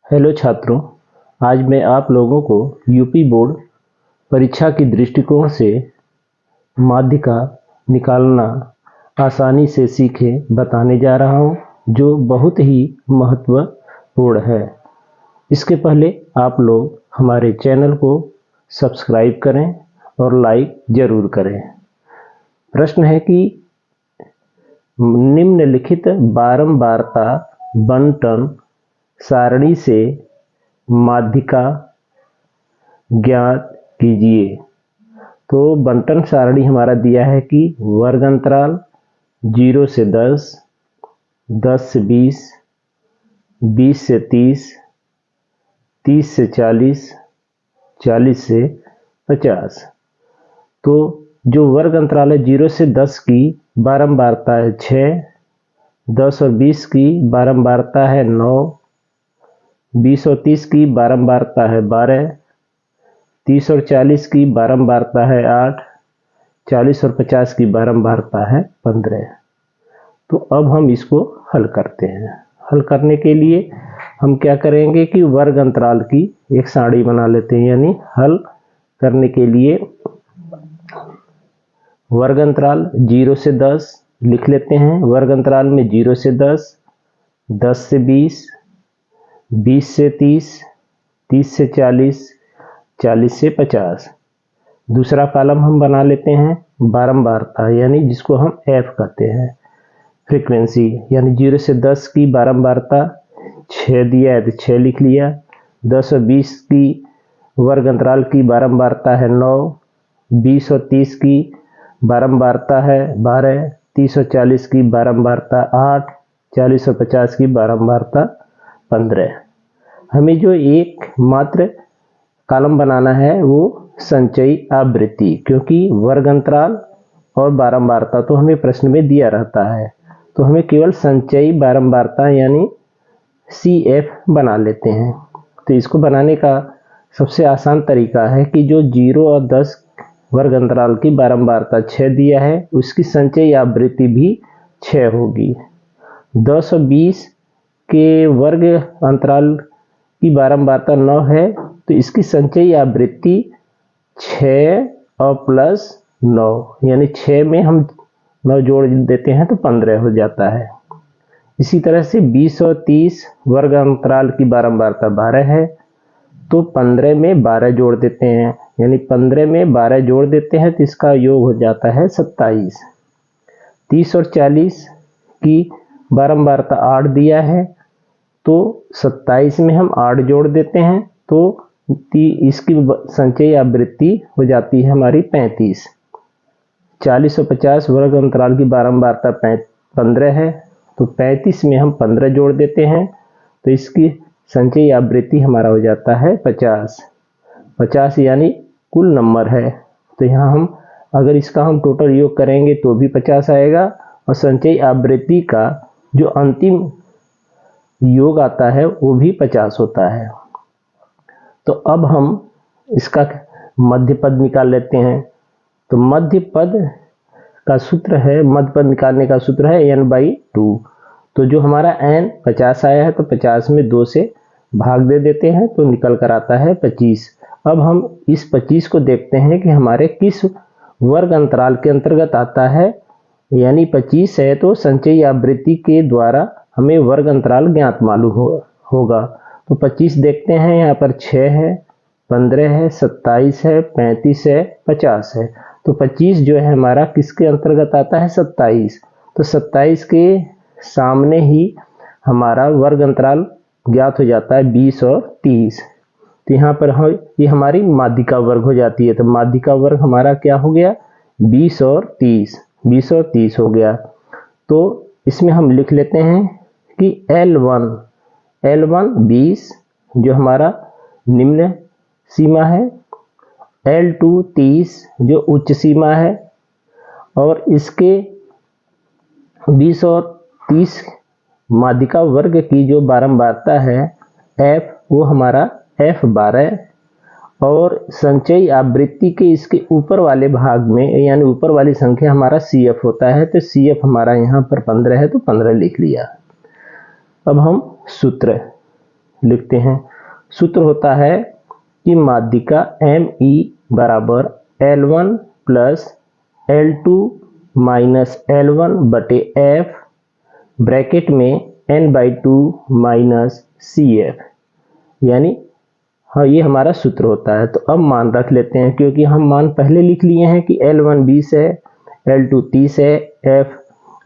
Hello छात्रों, आज मैं आप लोगों को यूपी बोर्ड परीक्षा की दृष्टिकोण से माध्यिका निकालना आसानी से सीखें बताने जा रहा हूं, जो बहुत ही महत्वपूर्ण है। इसके पहले आप लोग हमारे चैनल को सब्सक्राइब करें और लाइक जरूर करें। प्रश्न है कि निम्नलिखित बारंबारता बंटन सारणी से माध्यिका ज्ञात कीजिए। तो बंटन सारणी हमारा दिया है कि वर्ग अंतराल 0 से 10, 10 से 20, 20 से 30, 30 से 40, 40 से 50। तो जो वर्ग अंतराल है 0 से 10 की बारंबारता है 6, 10 और 20 की बारंबारता है 9, 20 और 30 की बारंबारता है 12, 30 और 40 की बारंबारता है 8, 40 और 50 की बारंबारता है 15। तो अब हम इसको हल करते हैं। हल करने के लिए हम क्या करेंगे कि वर्ग अंतराल की एक सारणी बना लेते हैं, यानी हल करने के लिए वर्ग अंतराल 0 से 10 लिख लेते हैं। वर्ग अंतराल में 0 से 10, 10 से 20, 20 से 30, 30 से 40, 40 से 50। दूसरा कॉलम हम बना लेते हैं बारंबारता, यानी जिसको हम एफ कहते हैं। फ्रीक्वेंसी यानी 0 से 10 की बारंबारता 6 दिया है तो 6 लिख लिया। 10 और 20 की वर्ग अंतराल की बारंबारता है 9, 20 और 30 की बारंबारता है 12, 30 और 40 की बारंबारता 8, 40 और 50 की बारंबारता 15। हमें जो एक मात्र कॉलम बनाना है वो संचयी आवृत्ति, क्योंकि वर्ग अंतराल और बारंबारता तो हमें प्रश्न में दिया रहता है, तो हमें केवल संचयी बारंबारता यानी CF बना लेते हैं। तो इसको बनाने का सबसे आसान तरीका है कि जो 0 और 10 वर्ग अंतराल की बारंबारता 6 दिया है, उसकी संचयी आवृत्ति भी 6 होगी। 10 और 20 के वर्ग अंतराल की बारंबारता 9 है, तो इसकी संचयी आवृत्ति 6 और प्लस 9, यानी 6 में हम 9 जोड़ देते हैं तो 15 हो जाता है। इसी तरह से 20 और 30 वर्ग अंतराल की बारंबारता 12 है, तो 15 में 12 जोड़ देते हैं, यानी 15 में 12 जोड़ देते हैं तो इसका योग हो जाता है 27। 30 और 40 की बारंबारता 8 दिया है, तो 27 में हम 8 जोड़ देते हैं तो इसकी संचयी आवृत्ति हो जाती है हमारी 35। 40 और 50 वर्ग अंतराल की बारंबारता 15 है, तो 35 में हम 15 जोड़ देते हैं तो इसकी संचयी आवृत्ति हमारा हो जाता है 50। 50 यानी कुल नंबर है, तो यहाँ हम अगर इसका हम टोटल योग करेंगे तो भी 50 आएगा, और संचयी आवृत्ति का जो अंतिम योग आता है वो भी 50 होता है। तो अब हम इसका मध्य पद निकाल लेते हैं। तो मध्य पद का सूत्र है, मध्य पद निकालने का सूत्र है n/2। तो जो हमारा n 50 आया है तो 50 में 2 से भाग दे देते हैं तो निकल कर आता है 25। अब हम इस 25 को देखते हैं कि हमारे किस वर्ग अंतराल के अंतर्गत आता है, यानी 25 है तो संचयी आवृत्ति के द्वारा हमें वर्ग अंतराल ज्ञात मालूम होगा। तो 25 देखते हैं, यहाँ पर 6 है, 15 है, 27 है, 35 है, 50 है। तो 25 जो है हमारा किसके अंतर्गत आता है, 27। तो 27 के सामने ही हमारा वर्ग अंतराल ज्ञात हो जाता है 20 और 30। तो यहाँ पर ये हमारी माध्यिका वर्ग हो जाती है। तो माध्यिका वर्ग हमारा क्या हो गया, 20 और 30, 20 और 30 हो गया। तो इसमें हम लिख लेते हैं कि L1 20 जो हमारा निम्न सीमा है, L2 30 जो उच्च सीमा है, और इसके 20 और 30 माध्यिका वर्ग की जो बारंबारता है F, वो हमारा F12, और संचयी आवृत्ति के इसके ऊपर वाले भाग में यानी ऊपर वाली संख्या हमारा CF होता है। तो CF हमारा यहाँ पर 15 है तो 15 लिख लिया। अब हम सूत्र लिखते हैं। सूत्र होता है कि माध्यिका ME बराबर L1 plus L2 minus L1 बटे F ब्रैकेट में N/2 माइनस CF, यानी हाँ ये हमारा सूत्र होता है। तो अब मान रख लेते हैं, क्योंकि हम मान पहले लिख लिए हैं कि L1 20 है, L2 30 है, F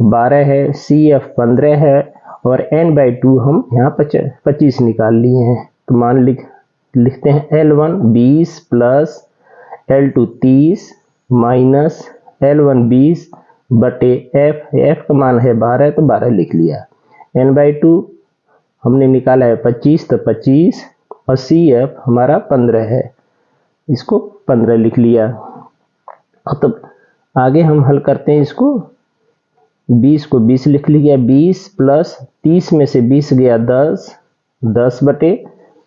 12 है, CF 15 है और N/2 हम यहाँ 25 निकाल लिए हैं। तो मान लिखते हैं L1 20 plus L2 30 minus L1 20 बटे F का मान है 12, तो 12 लिख लिया। N/2 हमने निकाला है 25, तो 25 और CF हमारा 15 है, इसको 15 लिख लिया। तो आगे हम हल करते हैं इसको। 20 को 20 लिख लिया, 20 प्लस 30 में से 20 गया 10, 10 बटे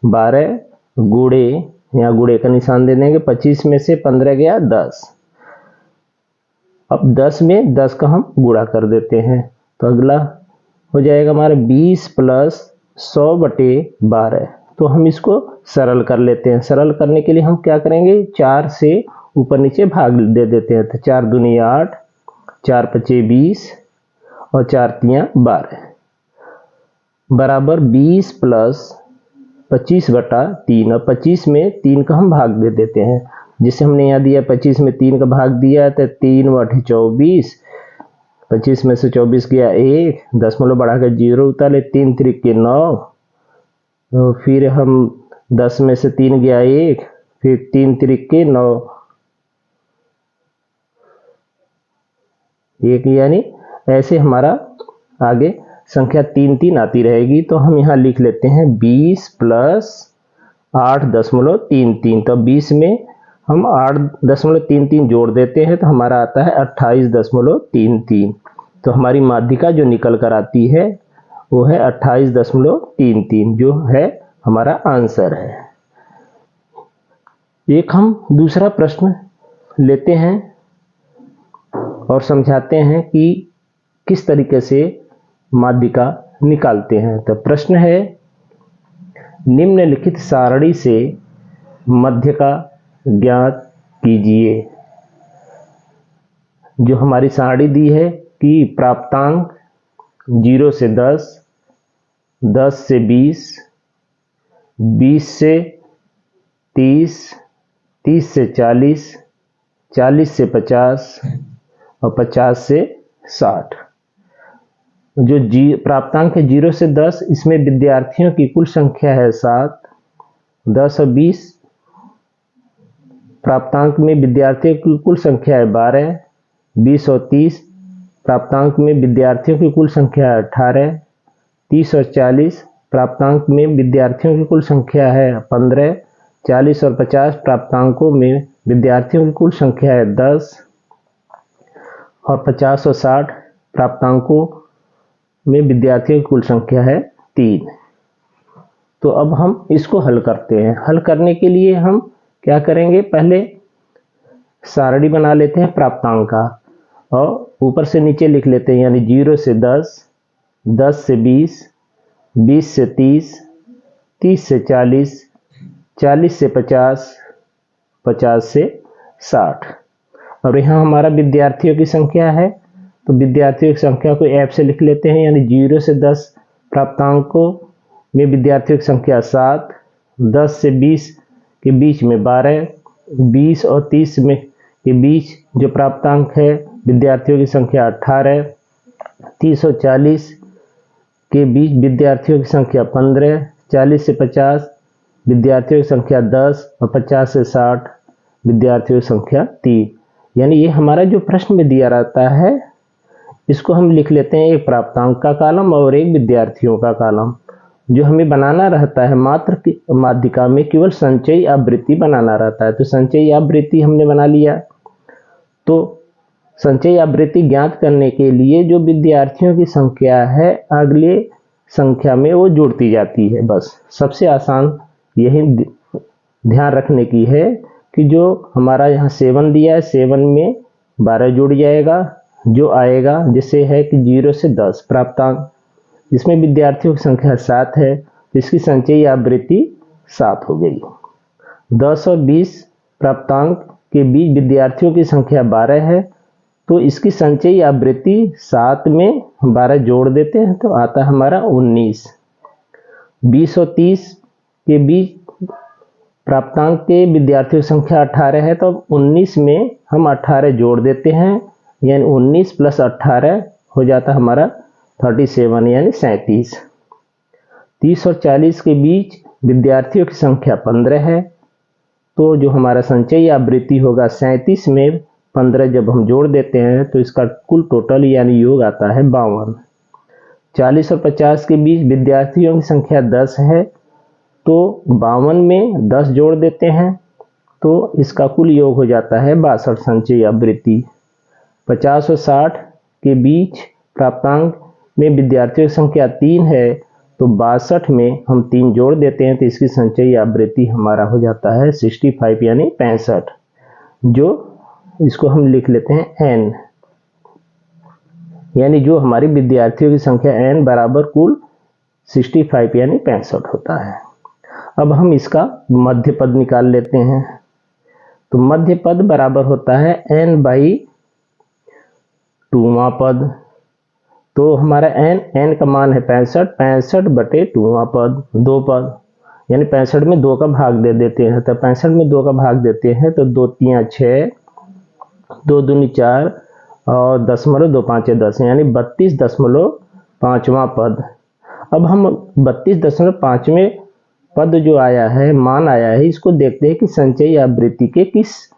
12 गुणे, यहाँ गुणे का निशान दे देंगे, 25 में से 15 गया 10। अब 10 में 10 का हम गुणा कर देते हैं, तो अगला हो जाएगा हमारा 20 प्लस 100 बटे 12। तो हम इसको सरल कर लेते हैं। सरल करने के लिए हम क्या करेंगे, 4 से ऊपर नीचे भाग दे देते हैं। तो 4 दूनी 8, 4 पचे 20 और 4 तियां 12 बराबर 20 प्लस 25 बटा 3। और 25 में 3 का हम भाग दे देते हैं, जिसे हमने यहाँ दिया 25 में 3 का भाग दिया, तो 3 बटे 24, 25 में से 24 गया 1, 10 बढ़ाकर 0 उतारे, 3 त्रिक 9, तो फिर हम 10 में से 3 गया 1, फिर 3 त्रिक 9, 1, यानी ऐसे हमारा आगे संख्या 3 3 आती रहेगी। तो हम यहाँ लिख लेते हैं 20 प्लस 8.33। तो 20 में हम 8.33 जोड़ देते हैं, तो हमारा आता है 28.33। तो हमारी माध्यिका जो निकल कर आती है वो है 28.33, जो है हमारा आंसर है। एक हम दूसरा प्रश्न लेते हैं और समझाते हैं कि किस तरीके से माध्यिका निकालते हैं। तो प्रश्न है, निम्नलिखित सारणी से माध्यिका ज्ञात कीजिए। जो हमारी सारणी दी है कि प्राप्तांक 0 से 10, 10 से 20, 20 से 30, 30 से 40, 40 से 50 और 50 से 60। जो प्राप्तांक है 0 से 10, इसमें विद्यार्थियों की कुल संख्या है 7। 10 और 20 प्राप्तांक में विद्यार्थियों की कुल संख्या है 12। 20 और 30 प्राप्तांक में विद्यार्थियों की कुल संख्या है 18। 30 और 40 प्राप्तांक में विद्यार्थियों की कुल संख्या है 15। 40 और 50 प्राप्तांकों में विद्यार्थियों की कुल संख्या है 10। और 50 और 60 प्राप्तांकों में विद्यार्थियों की कुल संख्या है 3। तो अब हम इसको हल करते हैं। हल करने के लिए हम क्या करेंगे, पहले सारणी बना लेते हैं प्राप्तांक का और ऊपर से नीचे लिख लेते हैं, यानी 0 से 10, 10 से 20, 20 से 30, 30 से 40, 40 से 50, 50 से 60। और यहाँ हमारा विद्यार्थियों की संख्या है, तो विद्यार्थियों की संख्या को F से लिख लेते हैं, यानी 0 से 10 प्राप्तांकों में विद्यार्थियों की संख्या 7। 10 से 20 के बीच में 12, 20 और 30 में के बीच जो प्राप्तांक है विद्यार्थियों की संख्या 18। 30 और 40 के बीच विद्यार्थियों की संख्या 15। 40 से 50 विद्यार्थियों की संख्या 10 और 50 से 60 विद्यार्थियों की संख्या 3। यानी ये हमारा जो प्रश्न में दिया रहता है, इसको हम लिख लेते हैं एक प्राप्तांक का कॉलम और एक विद्यार्थियों का कॉलम। जो हमें बनाना रहता है मात्र माध्यिका में केवल संचयी आवृत्ति बनाना रहता है। तो संचयी आवृत्ति हमने बना लिया। तो संचयी आवृत्ति ज्ञात करने के लिए जो विद्यार्थियों की संख्या है अगले संख्या में वो जुड़ती जाती है। बस सबसे आसान यही ध्यान रखने की है कि जो हमारा यहाँ 7 दिया है, 7 में 12 जुड़ जाएगा, जो आएगा जिससे है कि 0 से 10 प्राप्तांक, इसमें विद्यार्थियों की संख्या 7 है, तो इसकी संचयी आवृत्ति 7 हो गई। 10 और 20 प्राप्तांक के बीच विद्यार्थियों की संख्या 12 है, तो इसकी संचयी आवृत्ति 7 में 12 जोड़ देते हैं तो आता है हमारा 19। 20 और 30 के बीच प्राप्तांक के विद्यार्थियों की संख्या 18 है, तो 19 में हम 18 जोड़ देते हैं, यानी 19 + 18 हो जाता है हमारा 37 यानी 37। 30 और 40 के बीच विद्यार्थियों की संख्या 15 है, तो जो हमारा संचयी आवृत्ति होगा 37 में 15 जब हम जोड़ देते हैं तो इसका कुल टोटल यानी योग आता है 52। 40 और 50 के बीच विद्यार्थियों की संख्या 10 है, तो 52 में 10 जोड़ देते हैं तो इसका कुल योग हो जाता है 62 संचयी आवृत्ति। 50 और 60 के बीच प्राप्तांक में विद्यार्थियों की संख्या 3 है, तो 62 में हम 3 जोड़ देते हैं तो इसकी संचयी आवृत्ति हमारा हो जाता है 65 यानी 65, जो इसको हम लिख लेते हैं n, यानी जो हमारी विद्यार्थियों की संख्या n बराबर कुल 65 यानी 65 होता है। अब हम इसका मध्य पद निकाल लेते हैं, तो मध्य पद बराबर होता है n/2वां पद। तो हमारा n का मान है 65, 65/2वां पद, 2 पद, यानी 65 में 2 का भाग दे देते हैं, तो 65 में 2 का भाग देते हैं तो 2 3 6, 2 दूनी 4 और 0.25 10, यानी 32.5वां पद। अब हम 32.5वें पद जो आया है, मान आया है, इसको देखते हैं कि संचयी आवृत्ति के किस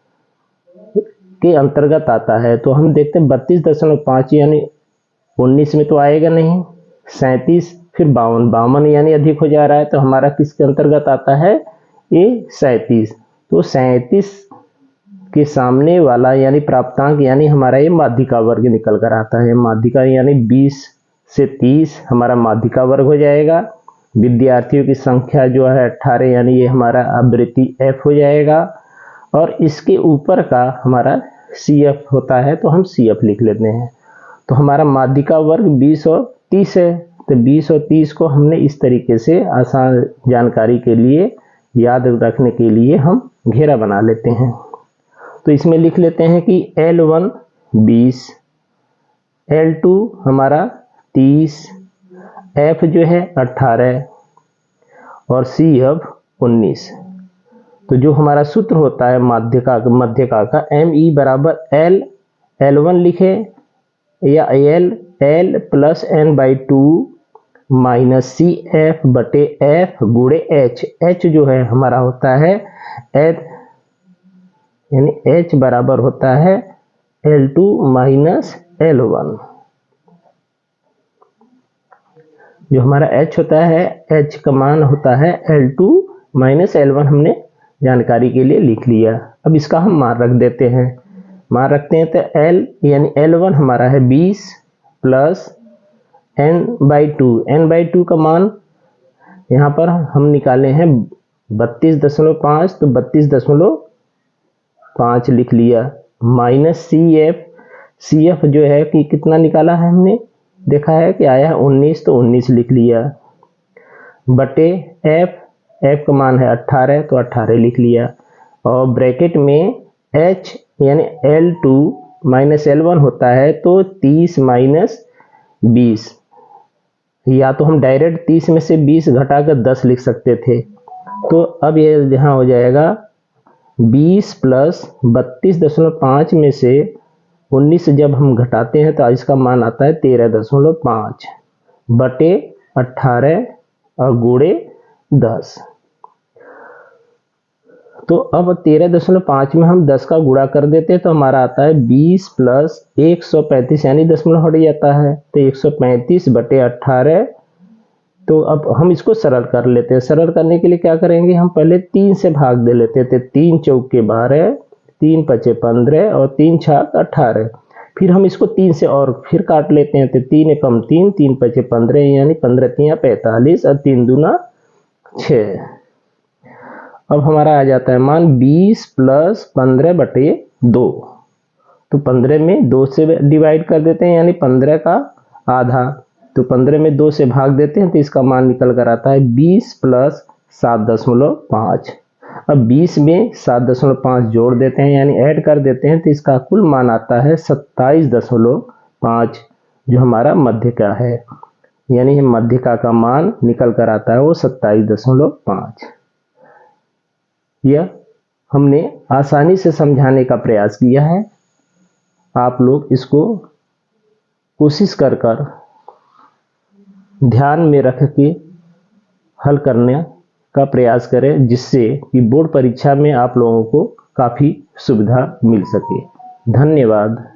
के अंतर्गत आता है। तो हम देखते हैं 32.5 यानी 19 में तो आएगा नहीं, 37 फिर 52 यानी अधिक हो जा रहा है, तो हमारा किसके अंतर्गत आता है, ये 37। तो 37 के सामने वाला यानी प्राप्तांक यानी हमारा ये माध्यिका वर्ग निकल कर आता है। माध्यिका यानी 20 से 30 हमारा माध्यिका वर्ग हो जाएगा। विद्यार्थियों की संख्या जो है 18 यानी ये हमारा आवृत्ति f हो जाएगा, और इसके ऊपर का हमारा CF होता है, तो हम CF लिख लेते हैं। तो हमारा माध्यिका वर्ग 20 और 30 है, तो 20 और 30 को हमने इस तरीके से आसान जानकारी के लिए याद रखने के लिए हम घेरा बना लेते हैं। तो इसमें लिख लेते हैं कि L1 20, L2 हमारा 30, F जो है 18 और CF 19। तो जो हमारा सूत्र होता है मध्यका का ME बराबर L1 लिखे या L + n/2 - CF/F गुणे H जो है हमारा होता है H, यानी H बराबर होता है L2 - L1। जो हमारा H होता है, H का मान होता है L2 - L1, हमने जानकारी के लिए लिख लिया। अब इसका हम मान रख देते हैं, मान रखते हैं तो L यानी L1 हमारा है 20 + n/2 का मान यहाँ पर हम निकाले हैं 32.5, तो 32.5 लिख लिया, माइनस CF जो है कि कितना निकाला है हमने देखा है कि आया है 19, तो 19 लिख लिया, बटे F का मान है 18, तो 18 लिख लिया, और ब्रैकेट में H यानी L2 - L1 होता है, तो 30 - 20, या तो हम डायरेक्ट 30 में से 20 घटाकर 10 लिख सकते थे। तो अब ये यहाँ हो जाएगा 20 + 32.5 में से 19 जब हम घटाते हैं तो इसका मान आता है 13.5 बटे 18 और गुणे 10। तो अब 13.5 में हम 10 का गुणा कर देते हैं तो हमारा आता है 20 + 135 यानी दशमलव हट जाता है, तो 135 बटे 18। तो अब हम इसको सरल कर लेते हैं। सरल करने के लिए क्या करेंगे, हम पहले 3 से भाग दे लेते थे, 3 चौके 12, 3 पचे 15 और 3 छाक 18। फिर हम इसको 3 से और फिर काट लेते हैं, तो 3 एकम 3, 3 पचे 15 यानी 15 तिया 45 और 3 दूना 6। अब हमारा आ जाता है मान 20 + 15 बटे 2। तो 15 में 2 से डिवाइड कर देते हैं यानी 15 का आधा, तो 15 में 2 से भाग देते हैं तो इसका मान निकल कर आता है 20 प्लस 7.5। अब 20 में 7.5 जोड़ देते हैं यानी ऐड कर देते हैं तो इसका कुल मान आता है 27.5, जो हमारा मध्यका है, यानी मध्यका का मान निकल कर आता है वो 27.5। यह हमने आसानी से समझाने का प्रयास किया है। आप लोग इसको कोशिश कर ध्यान में रख के हल करने का प्रयास करें, जिससे कि बोर्ड परीक्षा में आप लोगों को काफ़ी सुविधा मिल सके। धन्यवाद।